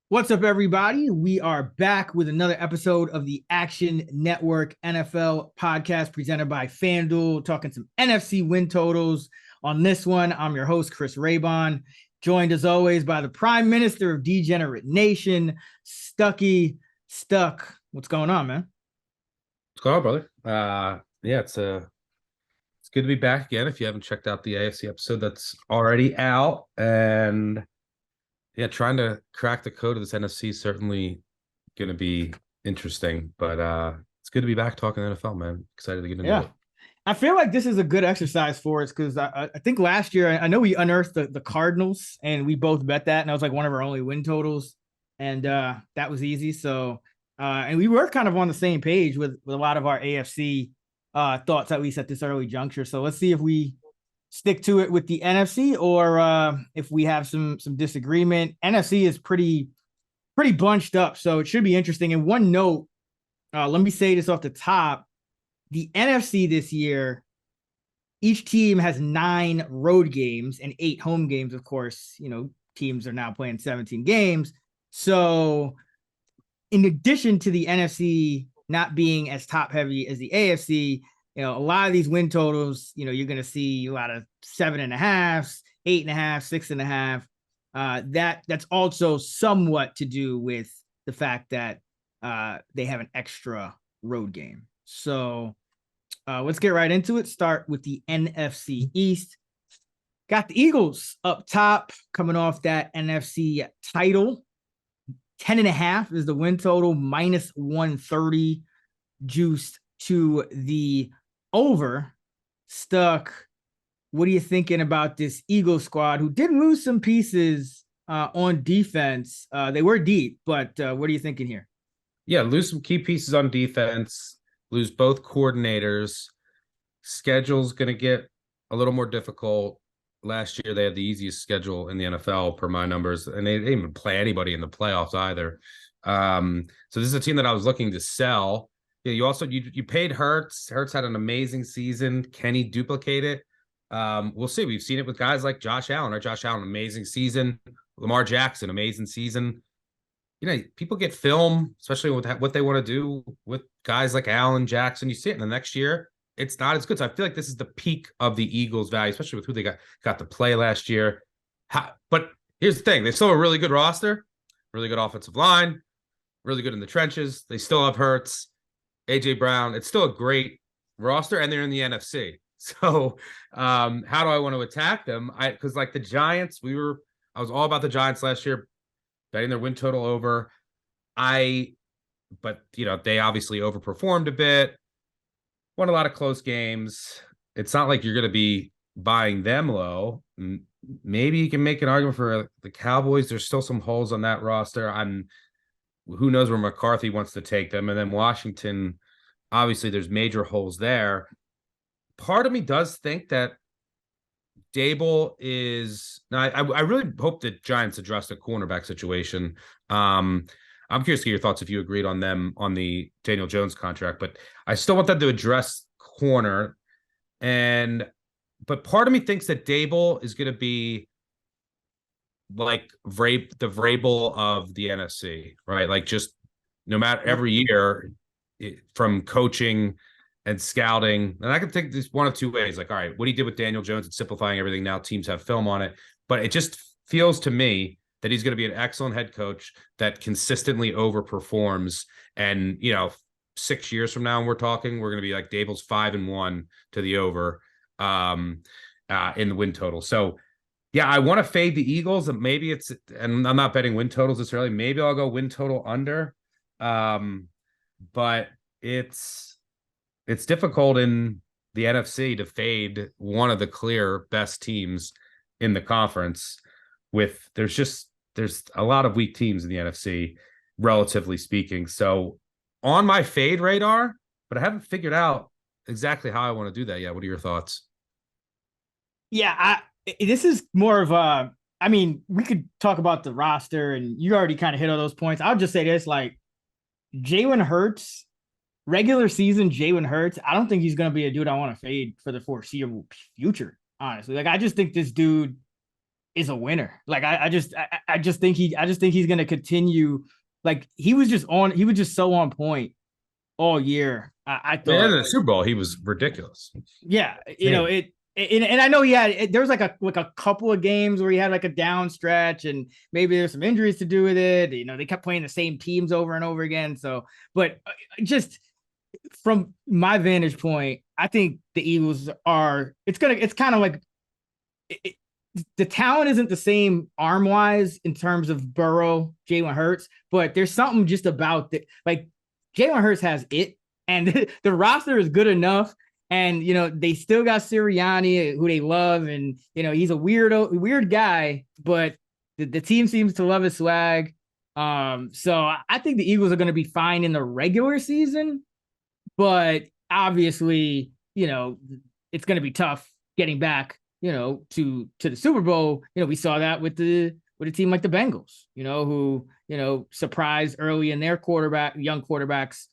What's up, everybody? We are back with another episode of the Action Network NFL podcast presented by FanDuel, talking some NFC win totals. On this one, I'm your host, Chris Raybon, joined as always by the Prime Minister of Degenerate Nation, Stuck. What's going on, man? What's going on, brother? Yeah, it's good to be back again. If you haven't checked out the AFC episode, that's already out, and yeah, trying to crack the code of this NFC is certainly going to be interesting. But it's good to be back talking NFL, man. Excited to get into Yeah. it. I feel like this is a good exercise for us because I think last year, I know we unearthed the Cardinals and we both bet that. And that was like one of our only win totals. And that was easy. So, and we were kind of on the same page with a lot of our AFC thoughts, at least at this early juncture. So let's see if we stick to it with the NFC or if we have some disagreement. NFC is pretty bunched up. So it should be interesting. And one note, let me say this off the top. The NFC this year, each team has 9 road games and 8 home games. Of course, teams are now playing 17 games. So in addition to the NFC not being as top heavy as the AFC, a lot of these win totals, you're going to see a lot of 7.5, 8.5, 6.5. That's also somewhat to do with the fact that they have an extra road game. So let's get right into it. Start with the NFC East. Got the Eagles up top coming off that NFC title. 10.5 is the win total, minus 130 juiced to the over. Stuck. What are you thinking about this Eagles squad who did lose some pieces on defense? They were deep, but what are you thinking here? Yeah, lose some key pieces on defense. Lose both coordinators. Schedule's going to get a little more difficult. Last year, they had the easiest schedule in the NFL per my numbers, and they didn't even play anybody in the playoffs either. So this is a team that I was looking to sell. Yeah, you paid Hurts. Hurts had an amazing season. Can he duplicate it? We'll see. We've seen it with guys like Josh Allen. Or Josh Allen, amazing season. Lamar Jackson, amazing season. People get film, especially with what they want to do with guys like Allen, Jackson. You see it in the next year, it's not as good. So I feel like this is the peak of the Eagles' value, especially with who they got to play last year. But here's the thing. They still have a really good roster, really good offensive line, really good in the trenches. They still have Hurts, A.J. Brown. It's still a great roster, and they're in the NFC. So how do I want to attack them? Because like the Giants, I was all about the Giants last year, betting their win total over. But they obviously overperformed a bit, won a lot of close games. It's not like you're going to be buying them low. Maybe you can make an argument for the Cowboys. There's still some holes on that roster. Who knows where McCarthy wants to take them. And then Washington, obviously there's major holes there. Part of me does think that Dable is now. I really hope the Giants address the cornerback situation. I'm curious to get your thoughts if you agreed on them on the Daniel Jones contract, but I still want them to address corner. But part of me thinks that Dable is going to be like the Vrabel of the NFC, right? Like just no matter every year from coaching and scouting. And I can think this one of two ways. Like, all right, what he did with Daniel Jones and simplifying everything. Now teams have film on it. But it just feels to me that he's going to be an excellent head coach that consistently overperforms. And, 6 years from now, we're going to be like Dable's 5-1 to the over in the win total. So, yeah, I want to fade the Eagles. And and I'm not betting win totals this early. Maybe I'll go win total under. But it's difficult in the NFC to fade one of the clear best teams in the conference there's a lot of weak teams in the NFC, relatively speaking. So on my fade radar, but I haven't figured out exactly how I want to do that yet. What are your thoughts? Yeah, this is more of we could talk about the roster and you already kind of hit all those points. I'll just say this, like Jalen Hurts, regular season Jalen Hurts, I don't think he's going to be a dude I want to fade for the foreseeable future, honestly. Like, I just think this dude is a winner. Like I just think he's going to continue. Like he was just so on point all year. I I mean, in thought, the Super Bowl, he was ridiculous. yeah, Man. and I know there was like a couple of games where he had like a down stretch, and maybe there's some injuries to do with it. They kept playing the same teams over and over again. So, but just from my vantage point, I think the Eagles are. It's kind of like it, the talent isn't the same arm wise in terms of Burrow, Jalen Hurts, but there's something just about that. Like Jalen Hurts has it, and the roster is good enough. And they still got Sirianni, who they love, and he's a weird guy, but the team seems to love his swag. So I think the Eagles are going to be fine in the regular season, but obviously, it's going to be tough getting back, to the Super Bowl. We saw that with a team like the Bengals, who, surprised early in their young quarterbacks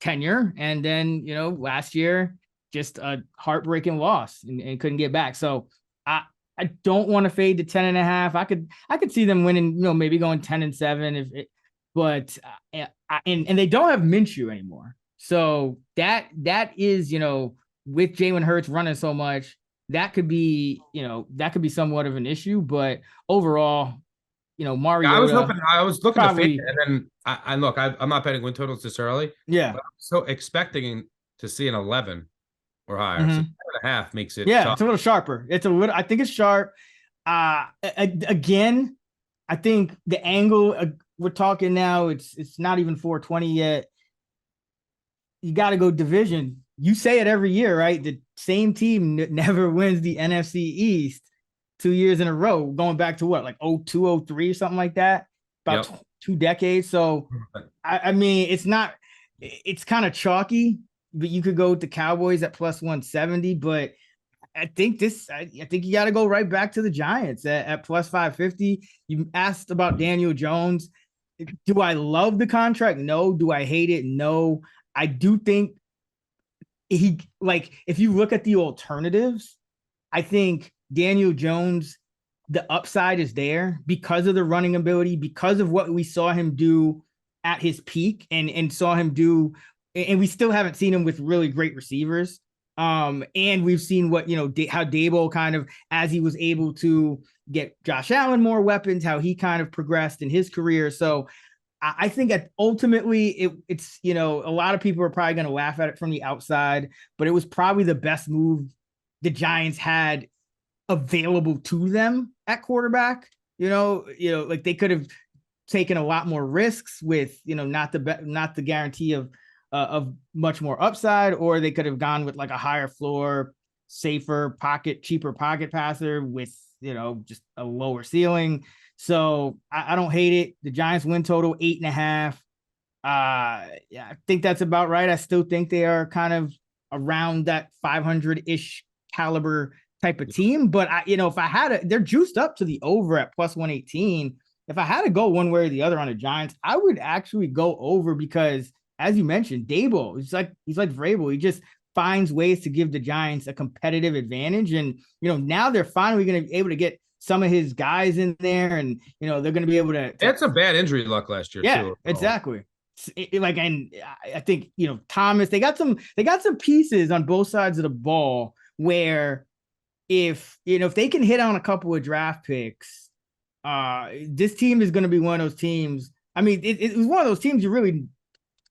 tenure. And then, last year, just a heartbreaking loss and couldn't get back. So I don't want to fade to 10.5. I could see them winning, maybe going 10-7 but and they don't have Minshew anymore. So that is, with Jalen Hurts running so much, that could be somewhat of an issue. But overall, I was Mariota hoping, I was looking to fade probably, it, and then I look, I'm not betting win totals this early, yeah. but I'm so expecting to see an 11 or higher. So Mm-hmm. 10.5 makes it Yeah, tough. it's a little sharper. I think it's sharp. Again, I think the angle we're talking now, it's not even 420 yet. You got to go division. You say it every year, right? The same team never wins the NFC East 2 years in a row, going back to what, like 02, 03, something like that, about Yep. 2 decades. So, I mean, it's kind of chalky, but you could go with the Cowboys at plus 170. But I think you got to go right back to the Giants at plus 550. You asked about Daniel Jones. Do I love the contract? No. Do I hate it? No. I do think if you look at the alternatives, I think Daniel Jones, the upside is there because of the running ability, because of what we saw him do at his peak and saw him do, and we still haven't seen him with really great receivers. And we've seen what, how Dable kind of, as he was able to get Josh Allen more weapons, how he kind of progressed in his career. So I think that ultimately it's, a lot of people are probably going to laugh at it from the outside, but it was probably the best move the Giants had available to them at quarterback. Like they could have taken a lot more risks with, not the guarantee of much more upside, or they could have gone with like a higher floor, safer cheaper pocket passer with, just a lower ceiling. So I don't hate it. The Giants win total 8.5. Yeah, I think that's about right. I still think they are kind of around that 500-ish caliber type of team. But if I had they're juiced up to the over at plus 118. If I had to go one way or the other on the Giants, I would actually go over because, as you mentioned, Dable, he's like Vrabel. He just finds ways to give the Giants a competitive advantage. And, now they're finally going to be able to get some of his guys in there, and, they're going to be able to. It's a bad injury luck last year, Yeah, too. exactly. And I think, Thomas, they got some pieces on both sides of the ball where if they can hit on a couple of draft picks, this team is going to be one of those teams. I mean, it was one of those teams you really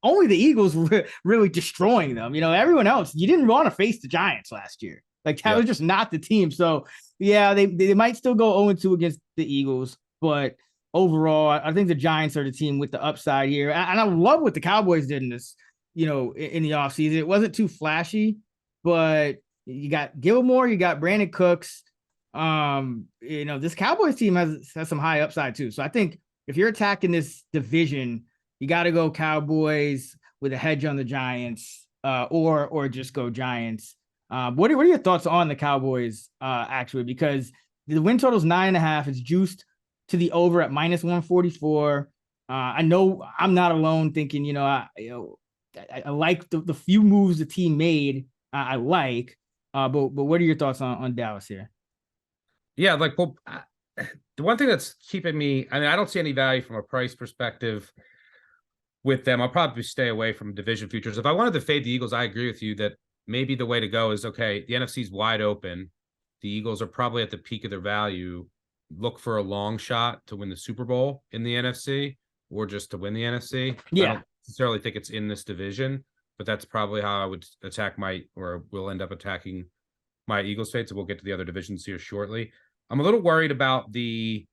only the Eagles were really destroying them. Everyone else, you didn't want to face the Giants last year. Like that was just not the team. So yeah, they might still go 0-2 against the Eagles, but overall, I think the Giants are the team with the upside here. And I love what the Cowboys did in this, in the offseason. It wasn't too flashy, but you got Gilmore, you got Brandon Cooks. This Cowboys team has some high upside too. So I think if you're attacking this division, you got to go Cowboys with a hedge on the Giants, or just go Giants. What are your thoughts on the Cowboys, actually? Because the win total is 9.5. It's juiced to the over at minus 144. I know I'm not alone thinking, I like the few moves the team made. I like, but what are your thoughts on Dallas here? Yeah, like well, the one thing that's keeping me, I mean, I don't see any value from a price perspective with them. I'll probably stay away from division futures. If I wanted to fade the Eagles, I agree with you that maybe the way to go is okay, the NFC's wide open. The Eagles are probably at the peak of their value. Look for a long shot to win the Super Bowl in the NFC or just to win the NFC. I Yeah. don't necessarily think it's in this division, but that's probably how I would attack my, or will end up attacking my Eagles fade. So we'll get to the other divisions here shortly. I'm a little worried about the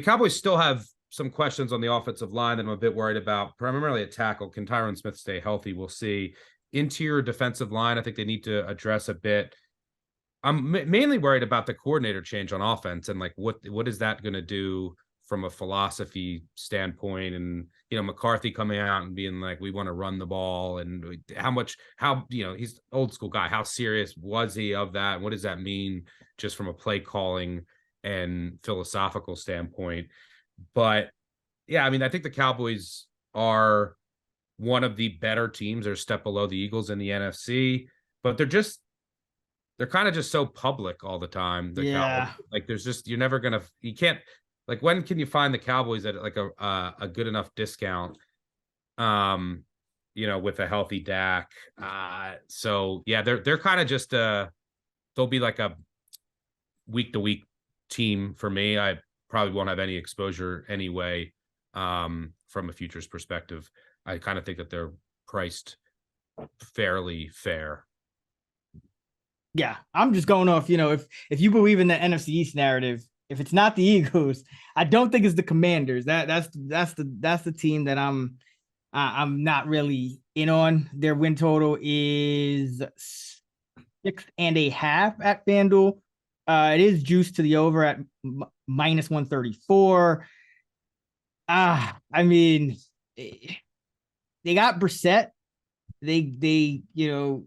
Cowboys still have some questions on the offensive line that I'm a bit worried about, primarily at tackle. Can Tyron Smith stay healthy? We'll see. Interior defensive line, I think they need to address a bit. I'm mainly worried about the coordinator change on offense and like what is that going to do from a philosophy standpoint, and McCarthy coming out and being like, we want to run the ball, and how he's old school guy, how serious was he of that, what does that mean just from a play calling and philosophical standpoint. But yeah, I mean, I think the Cowboys are one of the better teams. They're a step below the Eagles in the NFC, but they're kind of just so public all the time. The Cowboys, Yeah. like, you can't, like, when can you find the Cowboys at like a good enough discount? With a healthy Dak. So yeah, they're kind of just they'll be like a week to week team for me. I probably won't have any exposure anyway. From a futures perspective, I kind of think that they're priced fairly fair. Yeah, I'm just going off, if you believe in the NFC East narrative, if it's not the Eagles, I don't think it's the Commanders. That's the team that I'm not really in on. Their win total is 6.5 at FanDuel. It is juiced to the over at minus 134. I mean, they got Brissett.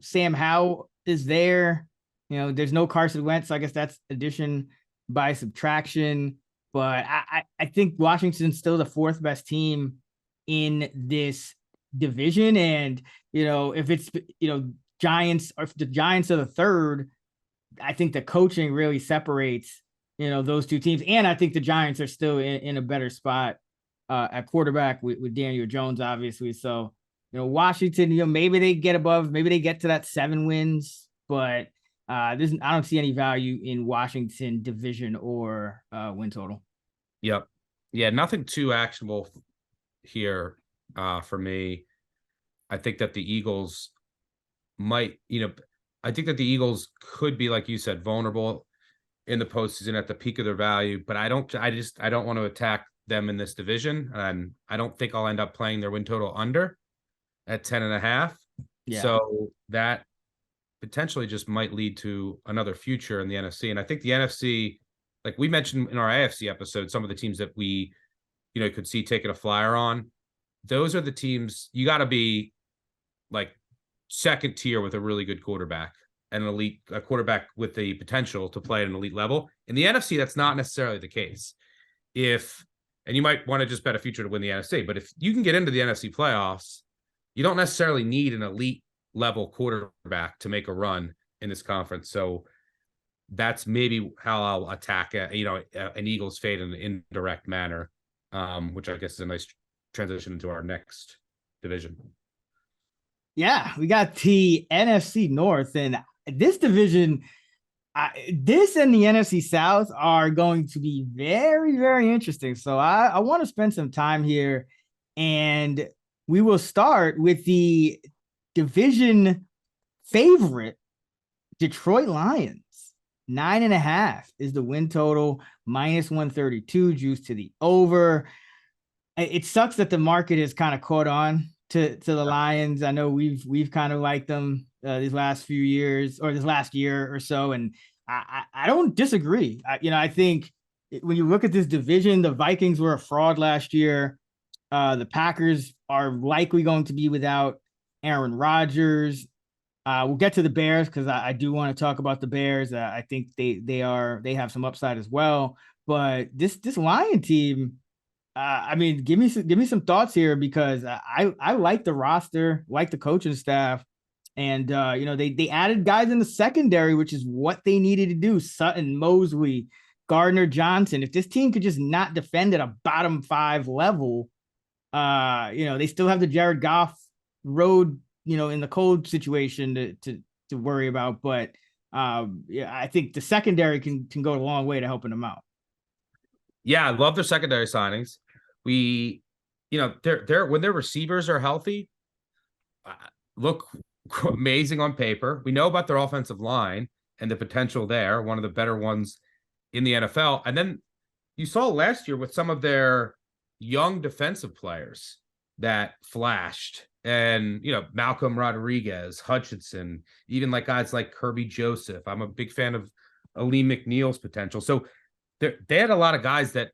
Sam Howell is there. There's no Carson Wentz, so I guess that's addition by subtraction. But I think Washington's still the fourth best team in this division. And, if it's, Giants, or if the Giants are the third, I think the coaching really separates, those two teams. And I think the Giants are still in a better spot at quarterback with Daniel Jones, obviously. So, Washington, maybe they get above, maybe they get to that 7 wins, but I don't see any value in Washington division or win total. Yep. Yeah, nothing too actionable here for me. I think that the Eagles I think that the Eagles could be, like you said, vulnerable in the postseason at the peak of their value, but I don't want to attack them in this division. And I don't think I'll end up playing their win total under at 10.5. Yeah. So that potentially just might lead to another future in the NFC. And I think the NFC, like we mentioned in our AFC episode, some of the teams that we, could see taking a flyer on, those are the teams you got to be like second tier with a really good quarterback and a quarterback with the potential to play at an elite level. In the NFC, that's not necessarily the case. And you might want to just bet a future to win the NFC, but if you can get into the NFC playoffs, you don't necessarily need an elite level quarterback to make a run in this conference. So that's maybe how I'll attack an Eagles fade in an indirect manner, which I guess is a nice transition into our next division. Yeah, we got the NFC North, and this division, this and the NFC South are going to be very, very interesting. So I want to spend some time here, and we will start with the division favorite, Detroit Lions. 9.5 is the win total, minus 132, juice to the over. It sucks that the market has kind of caught on to the Lions. I know we've kind of liked them these last few years, or this last year or so, and I don't disagree. I think when you look at this division, the Vikings were a fraud last year. The Packers are likely going to be without Aaron Rodgers. We'll get to the Bears because I do want to talk about the Bears. I think they have some upside as well. But this Lion team, give me some thoughts here, because I like the roster, like the coaching staff, And they added guys in the secondary, which is what they needed to do. Sutton, Mosley, Gardner Johnson. If this team could just not defend at a bottom 5 level, they still have the Jared Goff road, in the cold situation to worry about. But I think the secondary can go a long way to helping them out. Yeah, I love their secondary signings. They're when their receivers are healthy, look amazing on paper. We know about their offensive line and the potential there, one of the better ones in the NFL. And then you saw last year with some of their young defensive players that flashed, and Malcolm Rodriguez, Hutchinson, even like guys like Kirby Joseph. I'm a big fan of Ali McNeil's potential. So they had a lot of guys that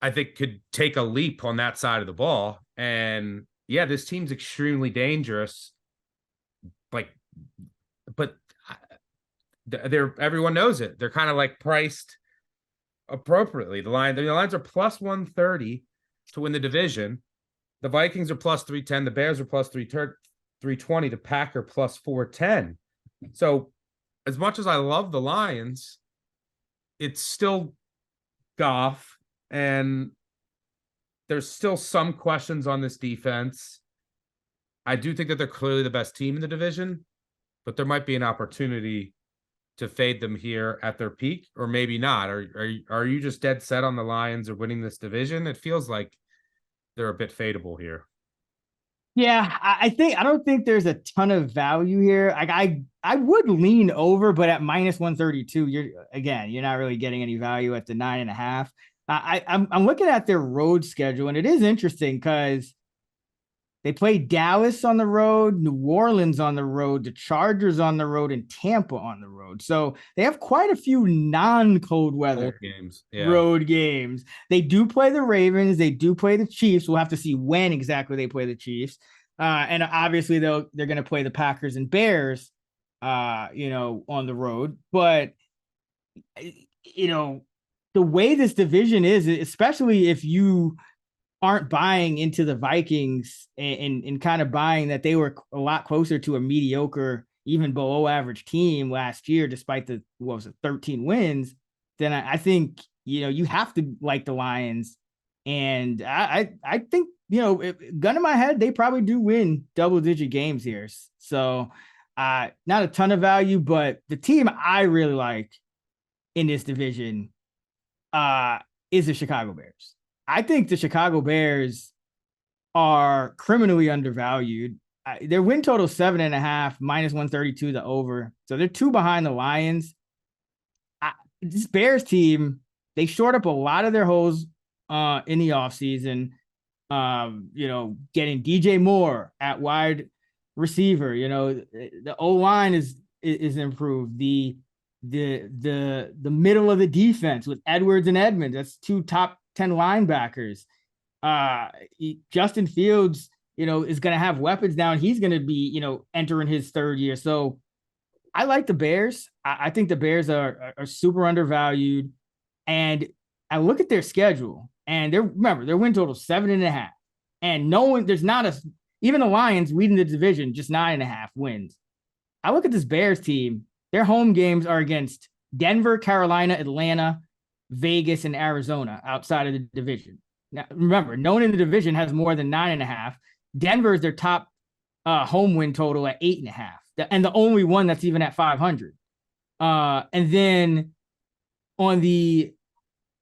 I think could take a leap on that side of the ball. And yeah, this team's extremely dangerous. But everyone knows it. They're kind of like priced appropriately. The lines are plus 130 to win the division. The Vikings are plus 310. The Bears are plus 320. The Packer plus 410. So as much as I love the Lions, it's still Goff, and there's still some questions on this defense. I do think that they're clearly the best team in the division, but there might be an opportunity to fade them here at their peak, or maybe not. Are you just dead set on the Lions or winning this division? It feels like they're a bit fadeable here. Yeah, I don't think there's a ton of value here. Like I would lean over, but at minus 132, you're not really getting any value at the 9.5. I'm looking at their road schedule, and it is interesting because they play Dallas on the road, New Orleans on the road, the Chargers on the road, and Tampa on the road. So they have quite a few non-cold weather road games. They do play the Ravens. They do play the Chiefs. We'll have to see when exactly they play the Chiefs. And obviously they're going to play the Packers and Bears, on the road. But, the way this division is, especially if you aren't buying into the Vikings and kind of buying that they were a lot closer to a mediocre, even below average team last year, despite 13 wins, then I think, you have to like the Lions. And I think, gun in my head, they probably do win double-digit games here. So not a ton of value, but the team I really like in this division is the Chicago Bears. I think the Chicago Bears are criminally undervalued. Their win total 7.5, minus 132 the over. So they're 2 behind the Lions. This Bears team, they shored up a lot of their holes in the offseason. Getting DJ Moore at wide receiver. The O-line is improved. The middle of the defense with Edwards and Edmonds. That's 2 top 10 linebackers. Justin Fields, is going to have weapons now, and he's going to be, entering his 3rd year. So I like the Bears. I think the Bears are super undervalued. And I look at their schedule, and their win total 7.5. And even the Lions leading the division, just 9.5 wins. I look at this Bears team. Their home games are against Denver, Carolina, Atlanta, Vegas, and Arizona outside of the division. Now, remember, no one in the division has more than 9.5. Denver is their top home win total at 8.5, and the only one that's even at 500. And then on the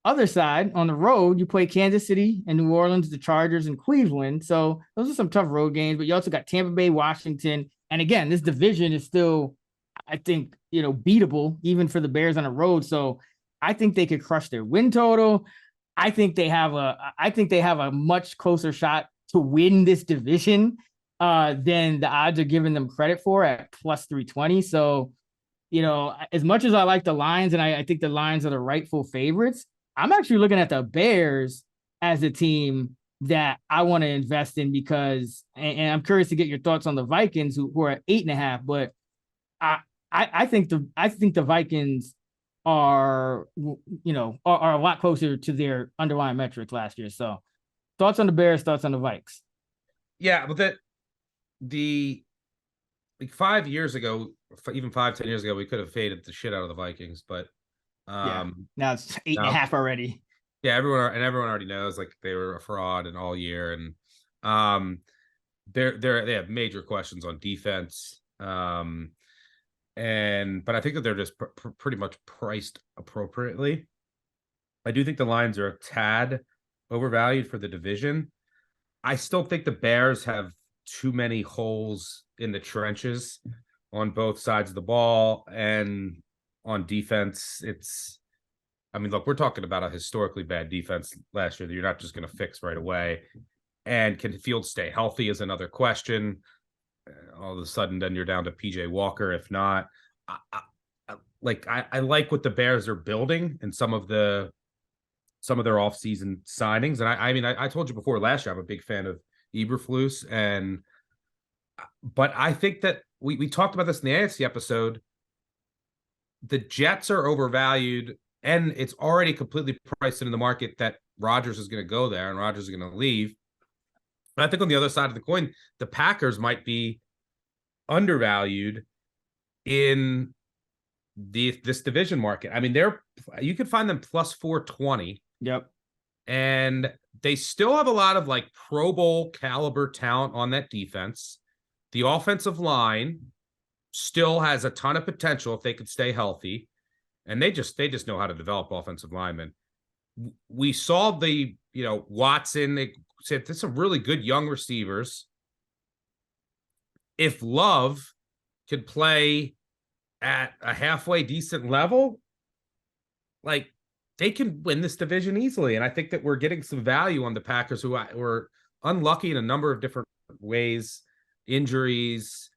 other side, on the road, you play Kansas City and New Orleans, the Chargers, and Cleveland. So those are some tough road games, but you also got Tampa Bay, Washington. And again, this division is still, I think, beatable even for the Bears on the road. So I think they could crush their win total. I think they have a much closer shot to win this division than the odds are giving them credit for at plus 320. So, as much as I like the Lions, and I think the Lions are the rightful favorites, I'm actually looking at the Bears as a team that I want to invest in because, and I'm curious to get your thoughts on the Vikings who are at 8.5, but I think the Vikings are a lot closer to their underlying metrics last year. So thoughts on the Bears, thoughts on the Vikes. Yeah, but the like 5 years ago, even 5, 10 years ago, we could have faded the shit out of the Vikings, but Yeah. Now it's 8.5 already. yeah, everyone already knows like they were a fraud and all year, and um, they have major questions on defense. And but I think that they're just pretty much priced appropriately. I do think the Lions are a tad overvalued for the division. I still think the Bears have too many holes in the trenches on both sides of the ball, and on defense. I mean, look, we're talking about a historically bad defense last year that you're not just going to fix right away. And can Fields stay healthy is another question. All of a sudden, then you're down to PJ Walker. If not, I like what the Bears are building and some of their offseason signings. And I mean, I told you before last year, I'm a big fan of Eberflus, but I think that we talked about this in the AFC episode. The Jets are overvalued, and it's already completely priced into the market that Rodgers is going to go there and Rodgers is going to leave. But I think on the other side of the coin, the Packers might be undervalued in this division market. I mean, you could find them plus 420. Yep. And they still have a lot of like Pro Bowl caliber talent on that defense. The offensive line still has a ton of potential if they could stay healthy. And they just know how to develop offensive linemen. We saw the, Watson, they said there's some really good young receivers. If Love could play at a halfway decent level, like they can win this division easily. And I think that we're getting some value on the Packers, who were unlucky in a number of different ways, injuries,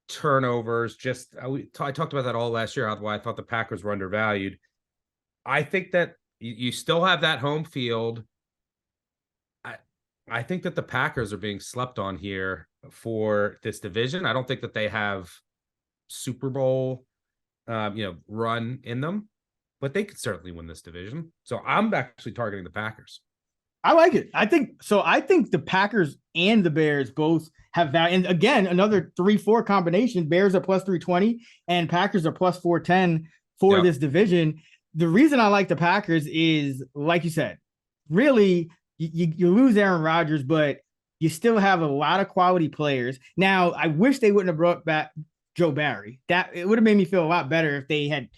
turnovers. I talked about that all last year, why I thought the Packers were undervalued. I think that you still have that home field. I think that the Packers are being slept on here for this division. I don't think that they have Super Bowl, run in them, but they could certainly win this division. So I'm actually targeting the Packers. I like it. I think the Packers and the Bears both have value. And again, another 3-4 combination. Bears are plus 320 and Packers are plus 410 for this division. The reason I like the Packers is, like you said, really, you lose Aaron Rodgers, but you still have a lot of quality players. Now, I wish they wouldn't have brought back Joe Barry. That it would have made me feel a lot better if they had,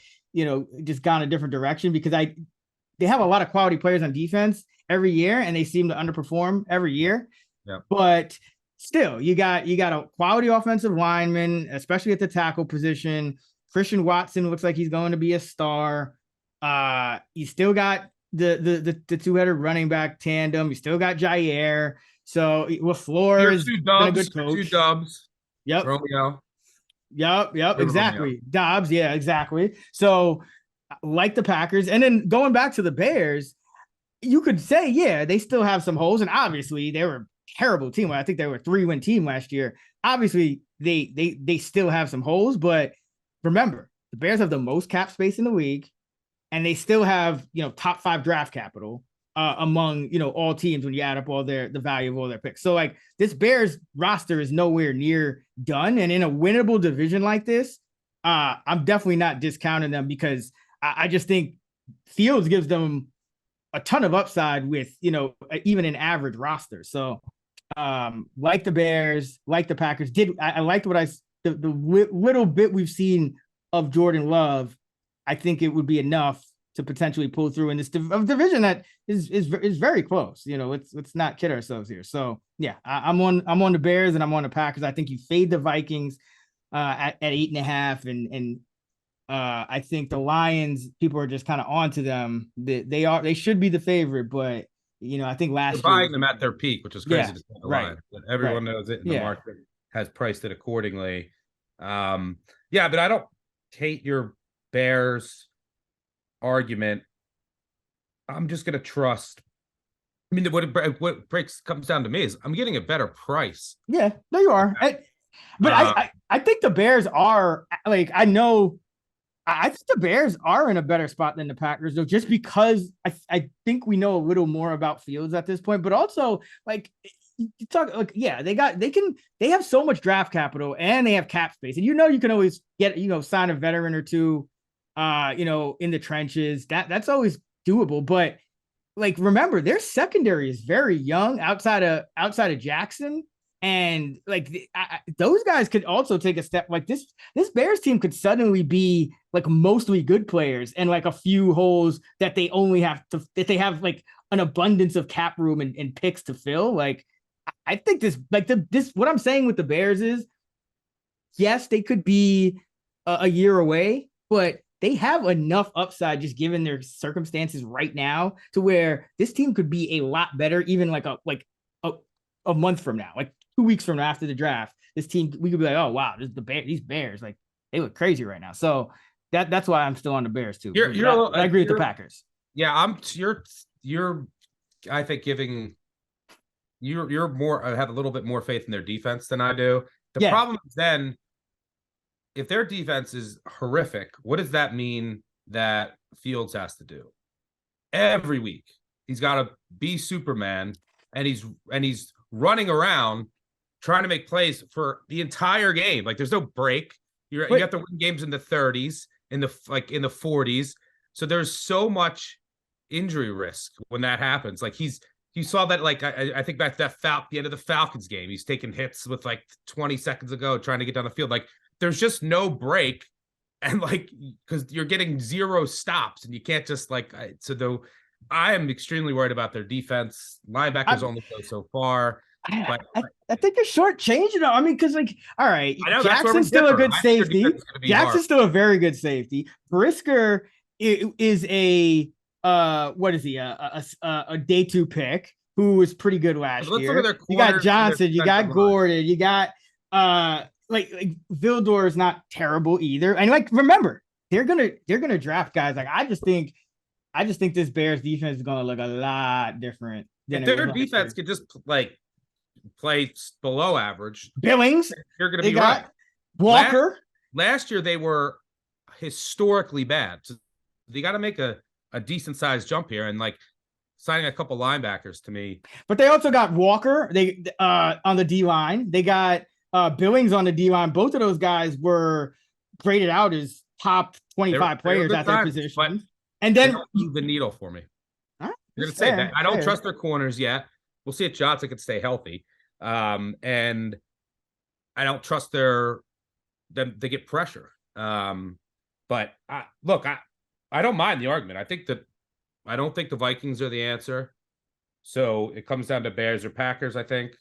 just gone a different direction, because they have a lot of quality players on defense every year, and they seem to underperform every year. Yeah. But still, you got a quality offensive lineman, especially at the tackle position. Christian Watson looks like he's going to be a star. You still got the two-headed running back tandem. You still got Jair. So LaFleur is a good coach. 2 dubs. Yep. Romeo. Yep. Exactly. Romeo. Dobbs. Yeah, exactly. So like the Packers. And then going back to the Bears, you could say, yeah, they still have some holes. And obviously they were a terrible team. I think they were a 3-win team last year. Obviously they still have some holes, but remember, the Bears have the most cap space in the league, and they still have, top 5 draft capital among, all teams when you add up all the value of all their picks. So like this Bears roster is nowhere near done. And in a winnable division like this, I'm definitely not discounting them, because I just think Fields gives them a ton of upside with, even an average roster. So like the Bears, like the Packers, I liked what the little bit we've seen of Jordan Love. I think it would be enough to potentially pull through in this division that is very close. Let's not kid ourselves here. So yeah, I'm on the Bears and I'm on the Packers. I think you fade the Vikings at 8.5, and I think the Lions, people are just kind of onto them. They should be the favorite, but I think last year buying them at their peak, which is crazy to say the right. Lions, but everyone knows it, and the market has priced it accordingly. But I don't hate your Bears argument. I'm just going to trust. I mean, what breaks comes down to me is I'm getting a better price. Yeah, there you are. I think the Bears are like, I think the Bears are in a better spot than the Packers, though, just because I think we know a little more about Fields at this point, but also like you talk like, yeah, they have so much draft capital and they have cap space, and you can always get sign a veteran or two, in the trenches. That's always doable, but like remember their secondary is very young outside of Jackson, and like those guys could also take a step. Like this Bears team could suddenly be like mostly good players and like a few holes that they only have to that they have like an abundance of cap room and picks to fill. Like I think this what I'm saying with the Bears is, yes, they could be a year away, but they have enough upside just given their circumstances right now to where this team could be a lot better, even like a month from now, like 2 weeks from now after the draft. This team, we could be like, oh wow, these Bears, like they look crazy right now. So that's why I'm still on the Bears too. I agree with the Packers. Yeah, you're I think giving you're more have a little bit more faith in their defense than I do. The problem is then if their defense is horrific, what does that mean that Fields has to do? Every week, he's got to be Superman, and he's running around trying to make plays for the entire game. Like there's no break. You have to win games in the 30s, in the 40s. So there's so much injury risk when that happens. Like you saw that, like I think back to the end of the Falcons game. He's taking hits with like 20 seconds ago trying to get down the field. Like there's just no break, and like because you're getting zero stops, and you can't just like I am extremely worried about their defense. Linebackers only go so far. But I think you're shortchanging. I mean, because like, all right, Jackson's still a good safety. Jackson's still a very good safety. Brisker is a what is he? A day 2 pick who was pretty good last year. You got Johnson, you got Gordon, you got like Vildor is not terrible either. And like remember, they're gonna draft guys. Like I just think this Bears defense is gonna look a lot different. If their defense could just like play below average, Billings, you're gonna be right. Walker. Last year they were historically bad. So they got to make a decent sized jump here, and like signing a couple linebackers to me. But they also got Walker. They on the D line. They got Billings on the D line. Both of those guys were graded out as top 25 players at their position. And then move the needle for me. Huh? You're gonna say that. I don't trust their corners yet. We'll see if Johnson can stay healthy. And I don't trust them. They get pressure. But I don't mind the argument. I don't think the Vikings are the answer. So it comes down to Bears or Packers, I think.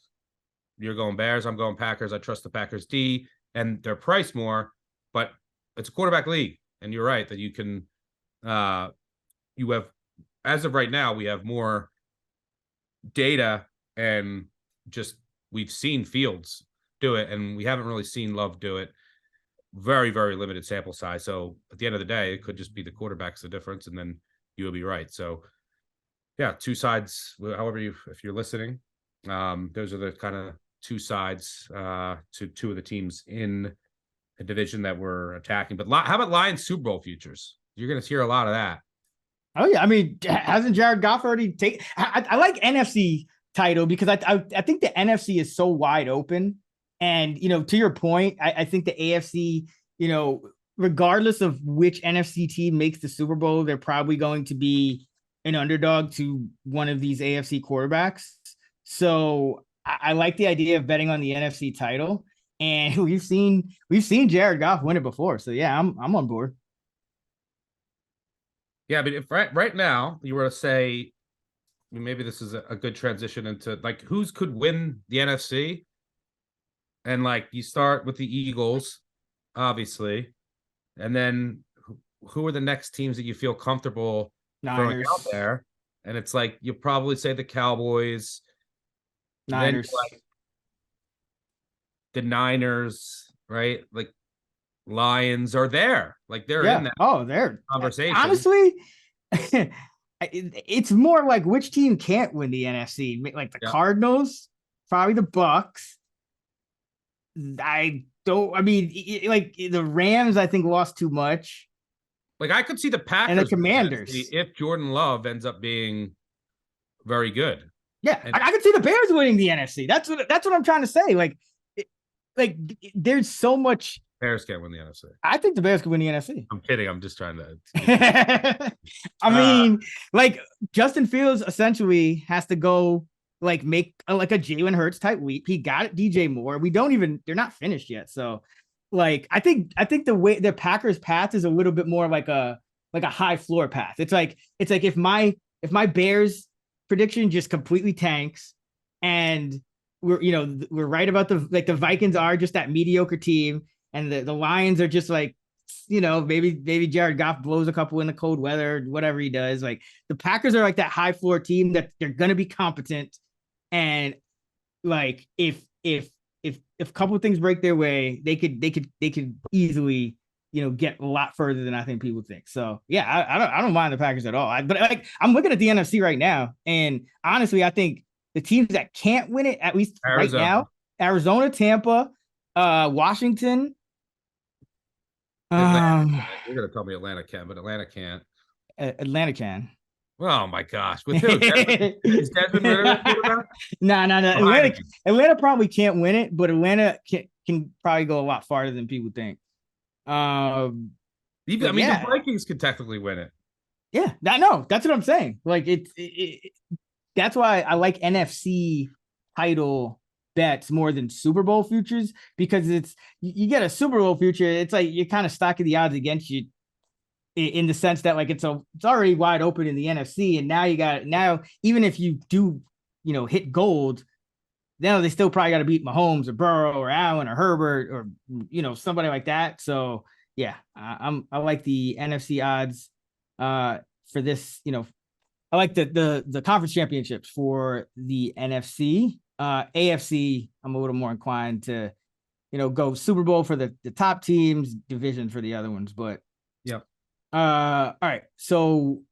You're going Bears, I'm going Packers. I trust the Packers D, and they're priced more, but it's a quarterback league. And you're right that you can you have, as of right now, we have more data, and just we've seen Fields do it, and we haven't really seen Love do it. Very, very limited sample size. So at the end of the day, it could just be the quarterback's the difference, and then you will be right. So yeah, two sides. However, if you're listening, those are the kind of two sides to two of the teams in a division that we're attacking. But how about Lions Super Bowl futures? You're going to hear a lot of that. Oh yeah, I mean, hasn't Jared Goff already taken? I like NFC title because I think the NFC is so wide open. And, to your point, I think the AFC, regardless of which NFC team makes the Super Bowl, they're probably going to be an underdog to one of these AFC quarterbacks. So I like the idea of betting on the NFC title. And we've seen Jared Goff win it before. So yeah, I'm on board. Yeah, but if right now you were to say, maybe this is a good transition into like who's could win the NFC. And like you start with the Eagles, obviously, and then who are the next teams that you feel comfortable throwing out there? And it's like you'll probably say the Cowboys, Niners, like the Niners, right? Like Lions are there, like they're in that. Oh, they're conversation. Honestly, it's more like which team can't win the NFC? Like the Cardinals, probably the Bucks. Like the Rams, I think lost too much. Like I could see the Packers and the Commanders if Jordan Love ends up being very good. Yeah, And I can see the Bears winning the NFC. That's what I'm trying to say. Like there's so much. Bears can't win the NFC. I think the Bears could win the NFC. I'm kidding. I'm just trying to. I mean, like Justin Fields essentially has to go like make like a Jalen Hurts type week. He got it, DJ Moore. They're not finished yet. So like I think the way the Packers path is a little bit more like a high floor path. It's like if my Bears prediction just completely tanks and we're right about the Vikings are just that mediocre team and the Lions are just like maybe Jared Goff blows a couple in the cold weather, whatever he does. Like the Packers are like that high floor team that they're gonna be competent. And like if a couple of things break their way, they could easily get a lot further than I think people think. So yeah, I don't mind the Packers at all. But like I'm looking at the NFC right now, and honestly, I think the teams that can't win it, at least right now, Arizona, Tampa, Washington. You're gonna tell me Atlanta can, but Atlanta can't. Atlanta can. Oh my gosh! With who? Is Desmond Ritter quarterback? No. Atlanta probably can't win it, but Atlanta can probably go a lot farther than people think. Even the Vikings could technically win it. Yeah, no, that's what I'm saying. Like that's why I like NFC title bets more than Super Bowl futures, because you get a Super Bowl future, it's like you're kind of stacking the odds against you in the sense that like it's already wide open in the NFC, and now even if you do hit gold, now they still probably got to beat Mahomes or Burrow or Allen or Herbert or somebody like that. So yeah, I like the NFC odds for this. I like the conference championships for the NFC. AFC, I'm a little more inclined to go Super Bowl for the top teams, division for the other ones. But yep. All right. So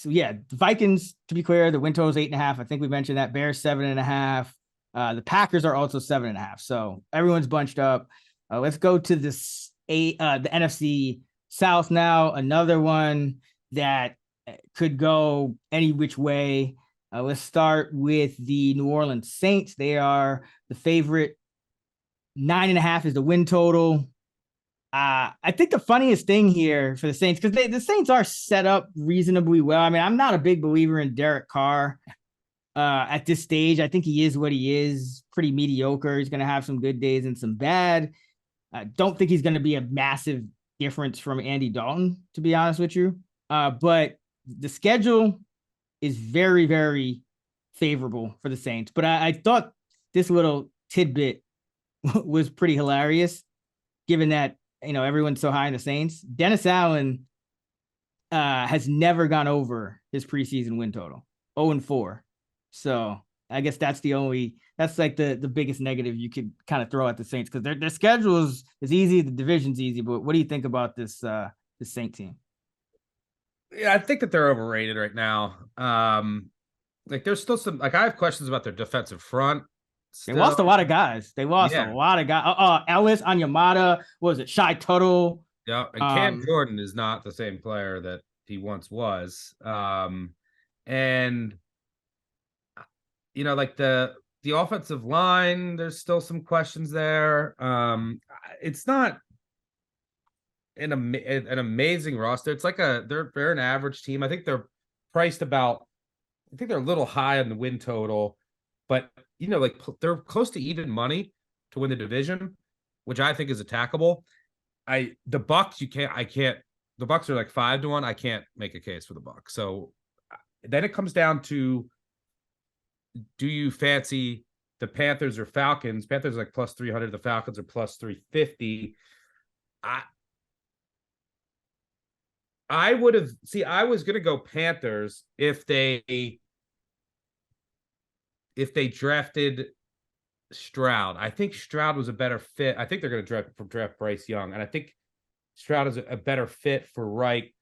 yeah, the Vikings, to be clear, the win total is 8.5. I think we mentioned that. Bears 7.5. The Packers are also 7.5. So everyone's bunched up. Let's go to the NFC South now. Another one that could go any which way. Let's start with the New Orleans Saints. They are the favorite. 9.5 is the win total. I think the funniest thing here for the Saints, because the Saints are set up reasonably well. I mean, I'm not a big believer in Derek Carr at this stage. I think he is what he is, pretty mediocre. He's going to have some good days and some bad. I don't think he's going to be a massive difference from Andy Dalton, to be honest with you. But the schedule is very, very favorable for the Saints. But I thought this little tidbit was pretty hilarious, given that everyone's so high in the Saints. Dennis Allen has never gone over his preseason win total, 0-4. So I guess that's like the biggest negative you could kind of throw at the Saints, because their schedule is easy, the division's easy. But what do you think about this Saint team? Yeah, I think that they're overrated right now. Like there's still some, like I have questions about their defensive front. They lost a lot of guys. A lot of guys. Ellis, Anyamata, what was it? Shai Tuttle. Yeah, and Cam Jordan is not the same player that he once was. And like the offensive line, there's still some questions there. It's not an amazing roster. It's like they're an average team. I think they're priced about. I think they're a little high on the win total, but like they're close to even money to win the division, which I think is attackable. The Bucks, the Bucks are like 5-1. I can't make a case for the Bucks. So then it comes down to, do you fancy the Panthers or Falcons? Panthers are like plus 300. The Falcons are plus 350. I was going to go Panthers if they drafted Stroud. I think Stroud was a better fit. I think they're going to draft Bryce Young, and I think Stroud is a better fit for Reich.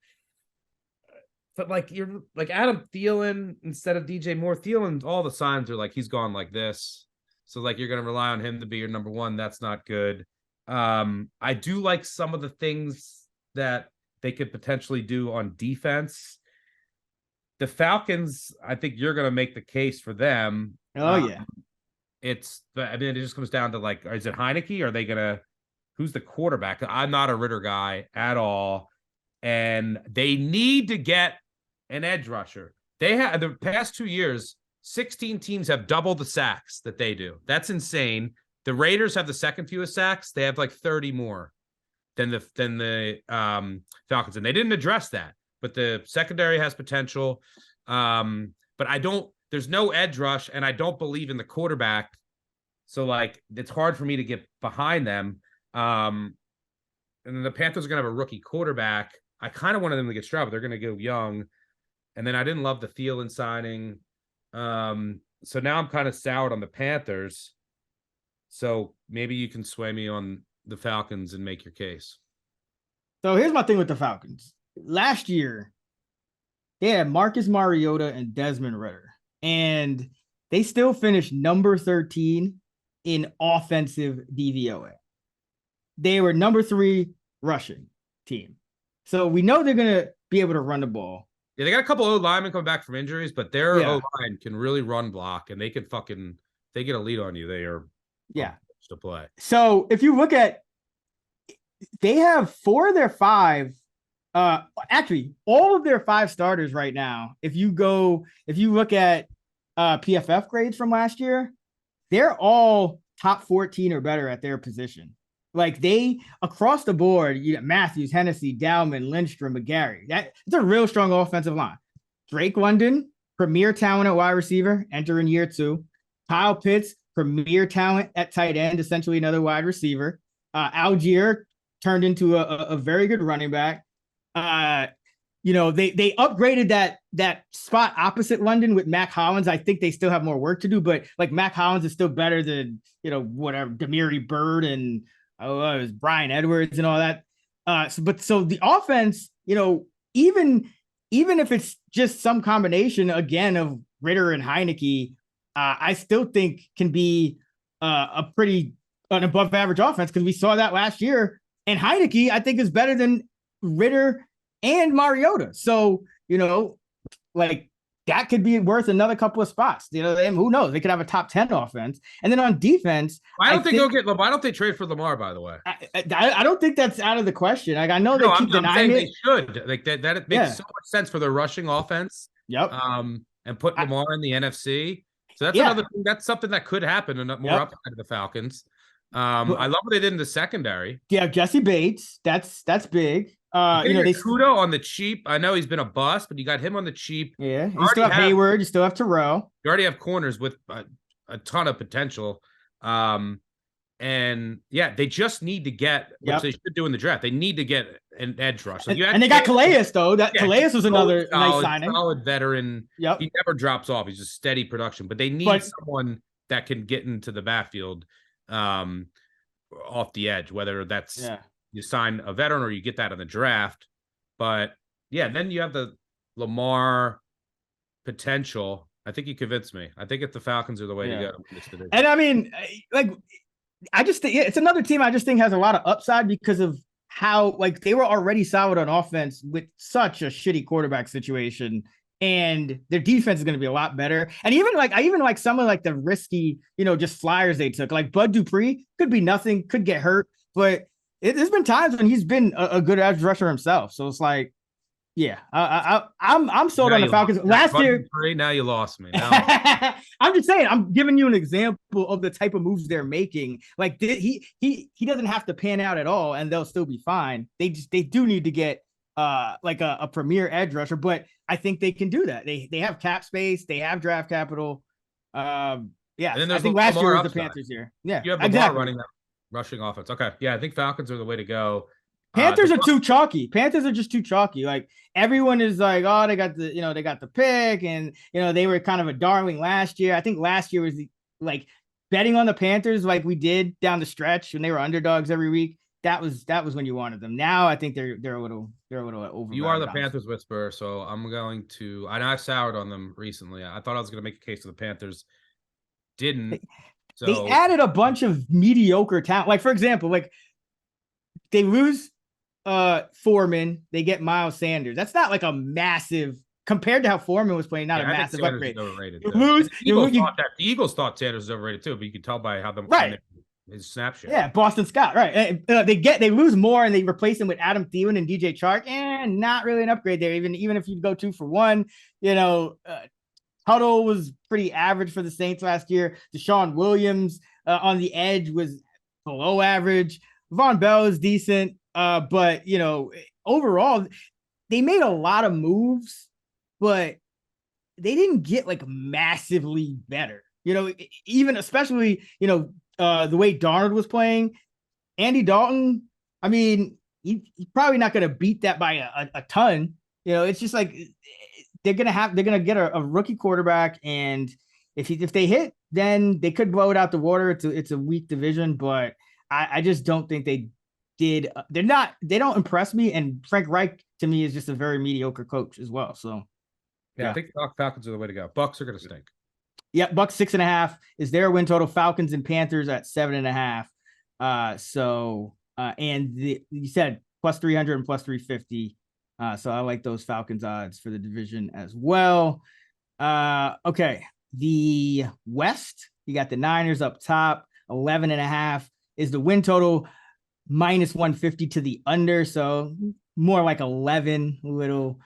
But like you're like Adam Thielen instead of DJ Moore. Thielen, all the signs are like he's gone like this. So like you're going to rely on him to be your number one. That's not good. I do like some of the things that they could potentially do on defense. The Falcons, I think you're going to make the case for them. Oh yeah. I mean, it just comes down to like, is it Heineke? Are they going to, who's the quarterback? I'm not a Ritter guy at all. And they need to get an edge rusher. They have the past 2 years, 16 teams have double the sacks that they do. That's insane. The Raiders have the second fewest sacks. They have like 30 more than the Falcons, and they didn't address that. But the secondary has potential. But there's no edge rush, and I don't believe in the quarterback. So like it's hard for me to get behind them. And then the Panthers are gonna have a rookie quarterback. I kind of wanted them to get Stroud, but they're gonna go young. And then I didn't love the Thielen signing. So now I'm kind of soured on the Panthers. So maybe you can sway me on the Falcons and make your case. So here's my thing with the Falcons. Last year, they had Marcus Mariota and Desmond Ridder, and they still finished number 13 in offensive DVOA. They were number 3 rushing team. So we know they're going to be able to run the ball. Yeah, they got a couple of linemen coming back from injuries, but their O-line can really run block, and they can they get a lead on you. They are to play. So if you look at, they have 4 of their 5, actually all of their 5 starters right now. If you look at PFF grades from last year, they're all top 14 or better at their position. Like they across the board, you got Matthews, Hennessy, Dowman, Lindstrom, McGarry. It's a real strong offensive line. Drake London, premier talent at wide receiver, enter in year 2. Kyle Pitts, premier talent at tight end, essentially another wide receiver. Algier turned into a very good running back. They upgraded that spot opposite London with Mac Hollins. I think they still have more work to do, but like Mac Hollins is still better than whatever Demiri Bird and it was Brian Edwards and all that. So the offense, even if it's just some combination again of Ritter and Heineke, I still think can be an above average offense, because we saw that last year. And Heineke, I think, is better than Ritter and Mariota. So, like that could be worth another couple of spots. And who knows? They could have a top 10 offense. And then on defense, why don't they trade for Lamar, by the way? I don't think that's out of the question. Like I know they keep denying it. They should. Like that makes so much sense for their rushing offense. Yep. And put Lamar in the NFC. So that's another thing. That's something that could happen and more upside to the Falcons. I love what they did in the secondary. Yeah, Jesse Bates. That's big. They Kudo on the cheap. I know he's been a bust, but you got him on the cheap. Yeah, you still have Hayward. You still have Terrell. You already have corners with a ton of potential. And they just need to get, which they should do in the draft. They need to get an edge rush. And they got Calais though. Calais was another nice signing. Solid veteran. Yep. He never drops off. He's just steady production. But they need someone that can get into the backfield off the edge, whether that's you sign a veteran or you get that in the draft. But then you have the Lamar potential. I think you convinced me. I think if the Falcons are the way to go. And I mean, I just think it's another team I just think has a lot of upside because of how they were already solid on offense with such a shitty quarterback situation, and their defense is going to be a lot better. And I even like some of the risky, just flyers they took, like Bud Dupree could be nothing, could get hurt, but there's been times when he's been a good edge rusher himself. So it's like, I'm sold on the Falcons. Last year, now you lost me. I'm just saying, I'm giving you an example of the type of moves they're making. Like he doesn't have to pan out at all, and they'll still be fine. They do need to get a premier edge rusher, but I think they can do that. They have cap space, they have draft capital. I think last year was the Panthers year. Yeah, you have Lamar running that rushing offense. Okay, I think Falcons are the way to go. Panthers are too chalky. Panthers are just too chalky. Like everyone is like, oh, they got the pick, and they were kind of a darling last year. I think last year was betting on the Panthers like we did down the stretch when they were underdogs every week. That was when you wanted them. Now I think they're a little over. You are the Panthers whisperer, so I'm going to. I know I've soured on them recently. I thought I was going to make a case for the Panthers. Didn't. They added a bunch of mediocre talent. Like for example, they lose Foreman, they get Miles Sanders. That's not like a massive compared to how Foreman was playing, not a Yeah, I think massive Sanders upgrade. is overrated You too. lose, And you lose, you the Eagles thought Sanders was overrated too, but you could tell by how them when right. his snap share. Yeah, Boston Scott, right? They lose more and they replace him with Adam Thielen and DJ Chark, and not really an upgrade there. Even if you go 2 for 1, you know, Huddle was pretty average for the Saints last year. Deshaun Williams on the edge was below average. Von Bell is decent, but you know, overall, they made a lot of moves, but they didn't get like massively better. You know, even especially the way Darnold was playing, Andy Dalton. I mean, he's probably not going to beat that by a ton. You know, it's just like they're gonna get a rookie quarterback, and if they hit, then they could blow it out the water. It's a weak division, but I just don't think they did. They don't impress me, and Frank Reich to me is just a very mediocre coach as well. So yeah. I think Falcons are the way to go. Bucks are going to stink. Yeah, Bucks 6.5 is their win total. Falcons and Panthers at 7.5. You said plus 300 and plus 350. So I like those Falcons odds for the division as well. Okay. The West, you got the Niners up top, 11.5 is the win total, minus 150 to the under. So more like 11, little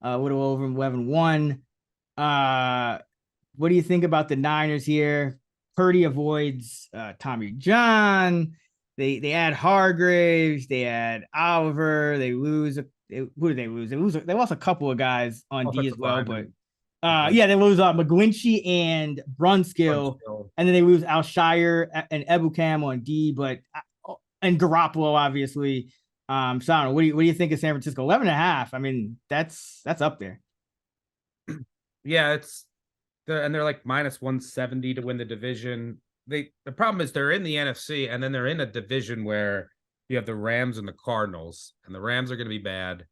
over 11-1. What do you think about the Niners here? Purdy avoids Tommy John. They add Hargraves. They add Oliver. They lose. Who did they lose? They lost a couple of guys on D as well, but they lose McGlinchey and Brunskill, and then they lose Alshire and Ebukam on D, but and Garoppolo obviously. So I don't know. What do you think of San Francisco? 11.5. I mean, that's up there. Yeah, they're like minus 170 to win the division. The problem is they're in the NFC, and then they're in a division where you have the Rams and the Cardinals, and the Rams are going to be bad.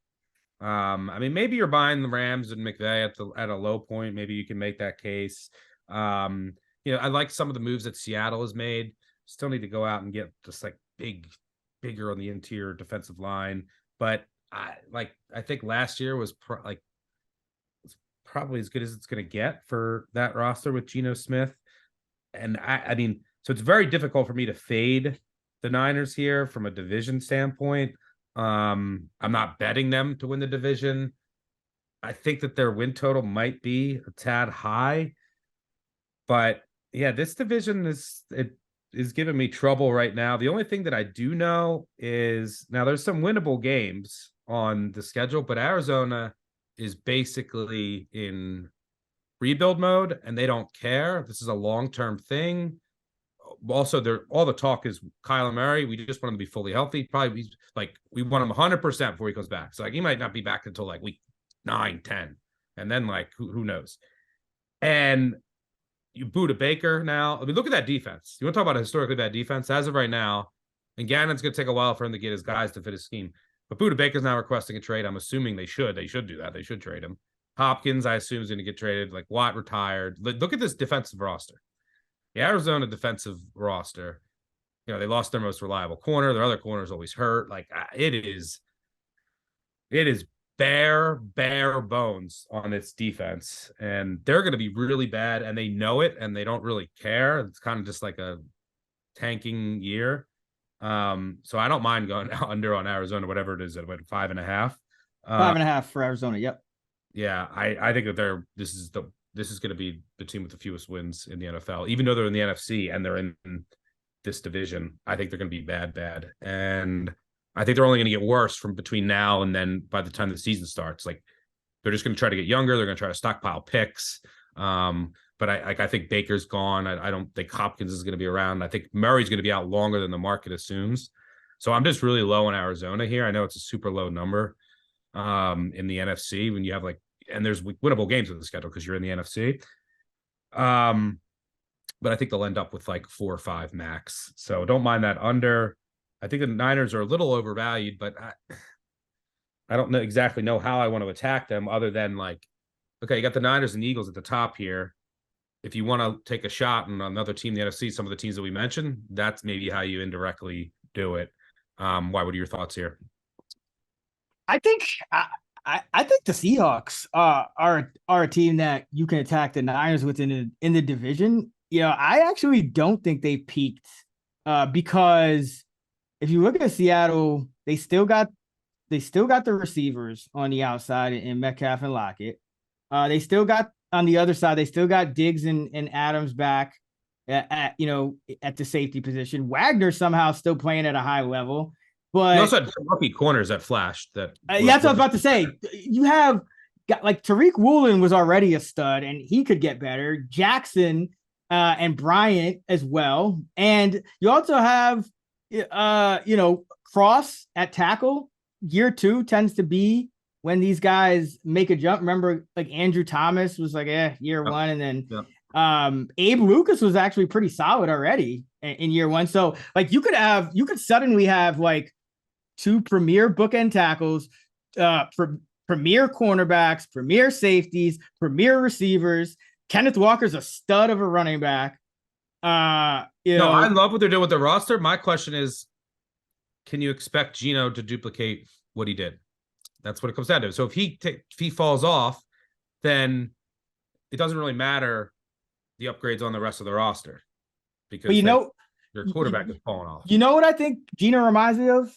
I mean, maybe you're buying the Rams and McVay at a low point. Maybe you can make that case. I like some of the moves that Seattle has made. Still need to go out and get just like bigger on the interior defensive line. But I think last year was probably as good as it's going to get for that roster with Geno Smith. And I mean, so it's very difficult for me to fade the Niners here from a division standpoint. I'm not betting them to win the division. I think that their win total might be a tad high, but yeah, this division is giving me trouble right now. The only thing that I do know is now there's some winnable games on the schedule, but Arizona is basically in rebuild mode and they don't care. This is a long-term thing. Also, all the talk is Kyler Murray. We just want him to be fully healthy. Probably we want him 100% before he comes back. So he might not be back until week 9, 10. And then who knows? And you boot a Baker now. I mean, look at that defense. You want to talk about a historically bad defense? As of right now, and Gannon's going to take a while for him to get his guys to fit his scheme. But Budda Baker's now requesting a trade. I'm assuming they should. They should do that. They should trade him. Hopkins, I assume, is going to get traded. Watt retired. Look at this defensive roster. The Arizona defensive roster. They lost their most reliable corner. Their other corner's always hurt. It is bare bones on its defense. And they're going to be really bad. And they know it. And they don't really care. It's kind of just like a tanking year. So I don't mind going under on Arizona, whatever it is at 5.5. 5.5 for Arizona. Yep. Yeah, I think that this is going to be the team with the fewest wins in the NFL, even though they're in the NFC and they're in this division. I think they're going to be bad, and I think they're only going to get worse from between now and then. By the time the season starts, they're just going to try to get younger. They're going to try to stockpile picks. But I think Baker's gone. I don't think Hopkins is going to be around. I think Murray's going to be out longer than the market assumes. So I'm just really low in Arizona here. I know it's a super low number in the NFC when you have and there's winnable games in the schedule because you're in the NFC. But I think they'll end up with 4 or 5 max. So don't mind that under. I think the Niners are a little overvalued, but I don't exactly know how I want to attack them other than okay, you got the Niners and Eagles at the top here. If you want to take a shot on another team in the NFC, some of the teams that we mentioned, that's maybe how you indirectly do it. What are your thoughts here? I think I think the Seahawks are a team that you can attack the Niners within in the division. I actually don't think they peaked because if you look at Seattle, they still got the receivers on the outside in Metcalf and Lockett. They still got on the other side, they still got Diggs and Adams back at the safety position. Wagner somehow still playing at a high level. You But also had some rookie corners that flashed. that's what I was about to say. You have got like Tariq Woolen was already a stud, and he could get better. Jackson and Bryant as well, and you also have Cross at tackle. Year two tends to be when these guys make a jump. Remember, like Andrew Thomas was like, year one, and then Abe Lucas was actually pretty solid already in year one. So like you could suddenly have like two premier bookend tackles, premier cornerbacks, premier safeties, premier receivers. Kenneth Walker's a stud of a running back. I love what they're doing with the roster. My question is, can you expect Gino to duplicate what he did? That's what it comes down to. So if he falls off, then it doesn't really matter the upgrades on the rest of the roster because your quarterback is falling off. You know what I think Gino reminds me of?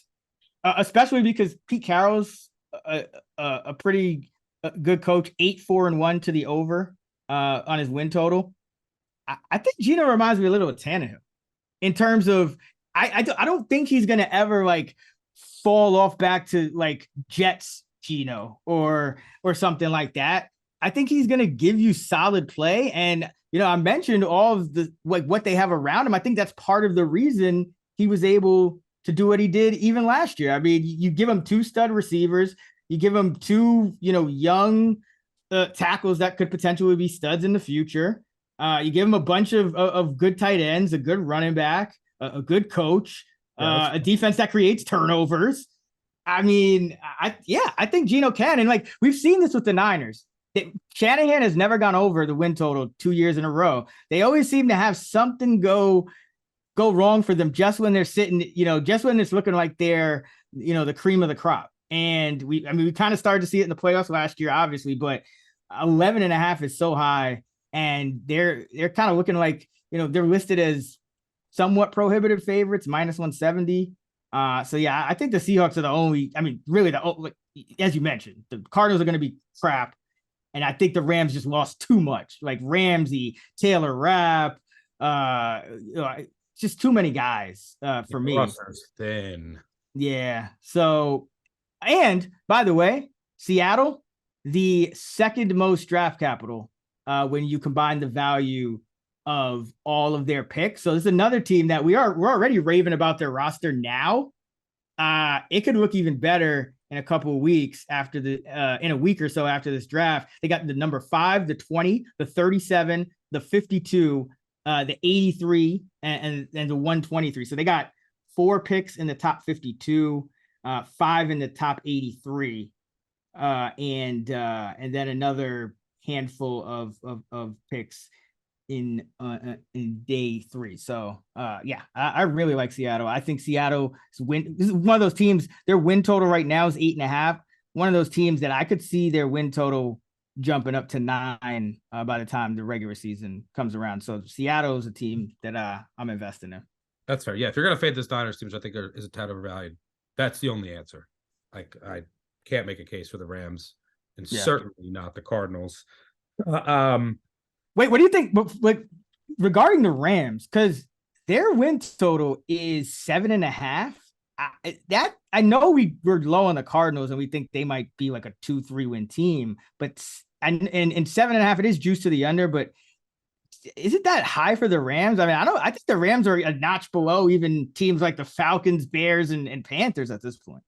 Especially because Pete Carroll's a pretty good coach, 8-4-1 to the over on his win total. I think Gino reminds me a little of Tannehill in terms of I don't think he's gonna ever like fall off back to like Jets Gino or something like that. I think he's gonna give you solid play, and I mentioned all of the like what they have around him. I think that's part of the reason he was able to do what he did even last year. I mean, you give him two stud receivers, you give him two young tackles that could potentially be studs in the future. You give him a bunch of good tight ends, a good running back, a good coach, a defense that creates turnovers. I mean, I think Gino can. And like we've seen this with the Niners. Shanahan has never gone over the win total 2 years in a row. They always seem to have something go wrong for them just when they're sitting, just when it's looking like they're, the cream of the crop. And we kind of started to see it in the playoffs last year, obviously, but 11.5 is so high. And they're kind of looking like, they're listed as somewhat prohibitive favorites, -170. So yeah, I think the Seahawks are the only, really as you mentioned, the Cardinals are going to be crap. And I think the Rams just lost too much, like Ramsey, Taylor Rapp, just too many guys for me. Roster's thin. Yeah. So, and by the way, Seattle, the second most draft capital when you combine the value of all of their picks. So there's another team that we're already raving about their roster now. It could look even better in a couple of weeks after in a week or so after this draft. They got the number 5, the 20, the 37, the 52, the 83, and the 123. So they got 4 picks in the top 52, 5 in the top 83, and then another handful of picks in day 3. So I really like Seattle. I think Seattle's win. This is one of those teams. Their win total right now is 8.5. One of those teams that I could see their win total jumping up to 9 by the time the regular season comes around. So Seattle is a team that I'm investing in. That's fair. Yeah, if you're gonna fade this Niners team, which I think is a tad overvalued, that's the only answer. Like I can't make a case for the Rams, and certainly not the Cardinals. Wait, what do you think? Like regarding the Rams, because their win total is 7.5. I know we were low on the Cardinals, and we think they might be like a 2-3 win team, but and 7.5, it is juice to the under, but is it that high for the Rams? I think the Rams are a notch below even teams like the Falcons, Bears, and Panthers at this point.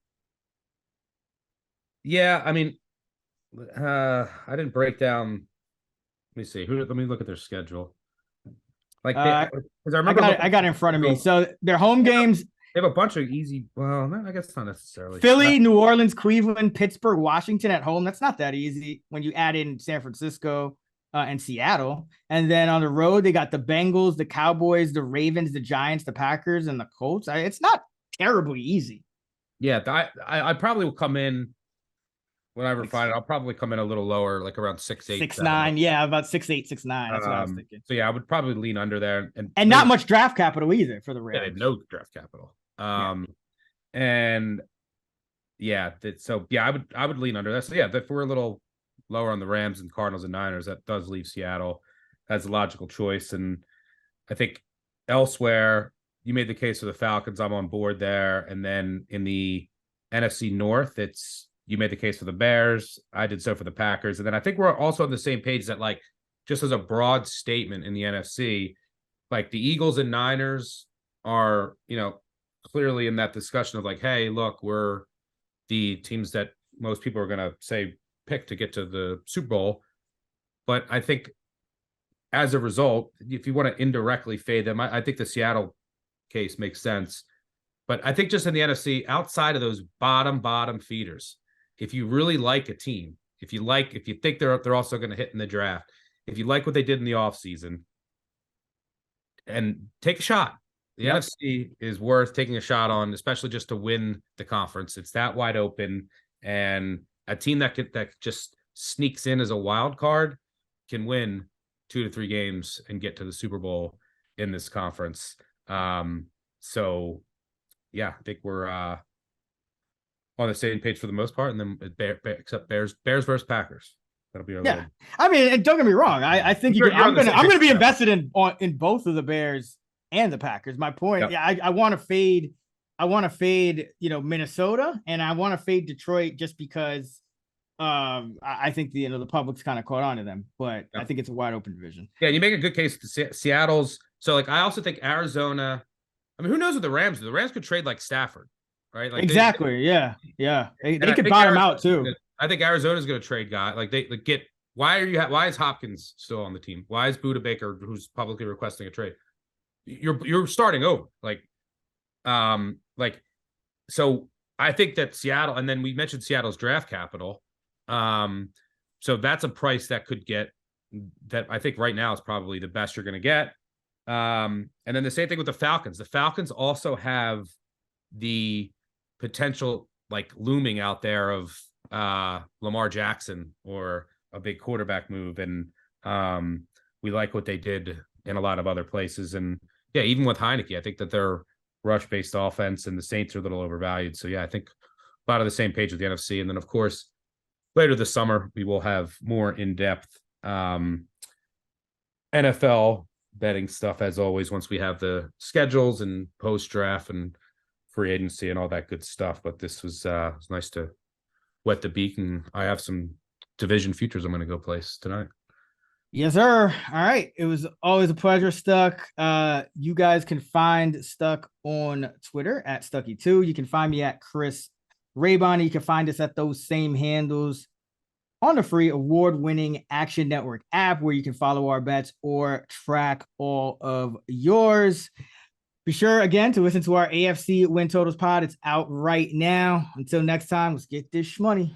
Yeah, I didn't break down. Let me see. Let me look at their schedule. Like, I got it in front of me. So their home games. They have a bunch of easy. Well, no, I guess not necessarily. Philly, New Orleans, Cleveland, Pittsburgh, Washington at home. That's not that easy when you add in San Francisco and Seattle. And then on the road, they got the Bengals, the Cowboys, the Ravens, the Giants, the Packers, and the Colts. It's not terribly easy. Yeah, I probably will come in when I Like refine it, I'll probably come in a little lower, like around 6'8", 6'9". Yeah, about 6'8", 6'9". That's what I was thinking. So yeah, I would probably lean under there, And not much draft capital either for the yeah, they Rams. have no draft capital. Yeah. And yeah, so yeah, I would lean under that. So yeah, if we're a little lower on the Rams and Cardinals and Niners, that does leave Seattle as a logical choice. And I think elsewhere, you made the case for the Falcons. I'm on board there. And then in the NFC North, you made the case for the Bears. I did so for the Packers. And then I think we're also on the same page that, like, just as a broad statement in the NFC, like the Eagles and Niners are, clearly in that discussion of like, hey, look, we're the teams that most people are going to say pick to get to the Super Bowl. But I think as a result, if you want to indirectly fade them, I think the Seattle case makes sense. But I think just in the NFC, outside of those bottom feeders, if you really like a team, if you think they're also going to hit in the draft, if you like what they did in the offseason, and take a shot. The NFC is worth taking a shot on, especially just to win the conference. It's that wide open, and a team that just sneaks in as a wild card can win 2 to 3 games and get to the Super Bowl in this conference. So yeah, I think we're on the same page for the most part, and then except Bears versus Packers. That'll be our little... I mean, and don't get me wrong. I think I'm gonna be invested in both of the Bears and the Packers. My point, I want to fade. I want to fade, Minnesota, and I want to fade Detroit just because I think the public's kind of caught on to them. But I think it's a wide open division. Yeah, you make a good case to Seattle's. So like, I also think Arizona. I mean, who knows what the Rams do? The Rams could trade like Stafford, right? Like exactly. They could buy him out too. I think Arizona's going to trade guy. Like they get. Why is Hopkins still on the team? Why is Budda Baker, who's publicly requesting a trade? You're starting over. So I think that Seattle, and then we mentioned Seattle's draft capital. So that's a price that could get, that I think right now is probably the best you're going to get. And then the same thing with the Falcons. The Falcons also have the potential, like, looming out there of Lamar Jackson or a big quarterback move. And we like what they did in a lot of other places. And yeah, even with Heineke, I think that their rush-based offense and the Saints are a little overvalued. So yeah, I think a lot of the same page with the NFC. And then of course, later this summer, we will have more in-depth NFL betting stuff as always, once we have the schedules and post-draft and free agency and all that good stuff. But this was nice to wet the beak, and I have some division futures I'm going to go place tonight. Yes, sir. All right. It was always a pleasure, Stuck. You guys can find Stuck on Twitter at Stucky2. You can find me at Chris Raybon. You can find us at those same handles on the free award-winning Action Network app, where you can follow our bets or track all of yours. Be sure, again, to listen to our AFC Win Totals pod. It's out right now. Until next time, let's get this shmoney.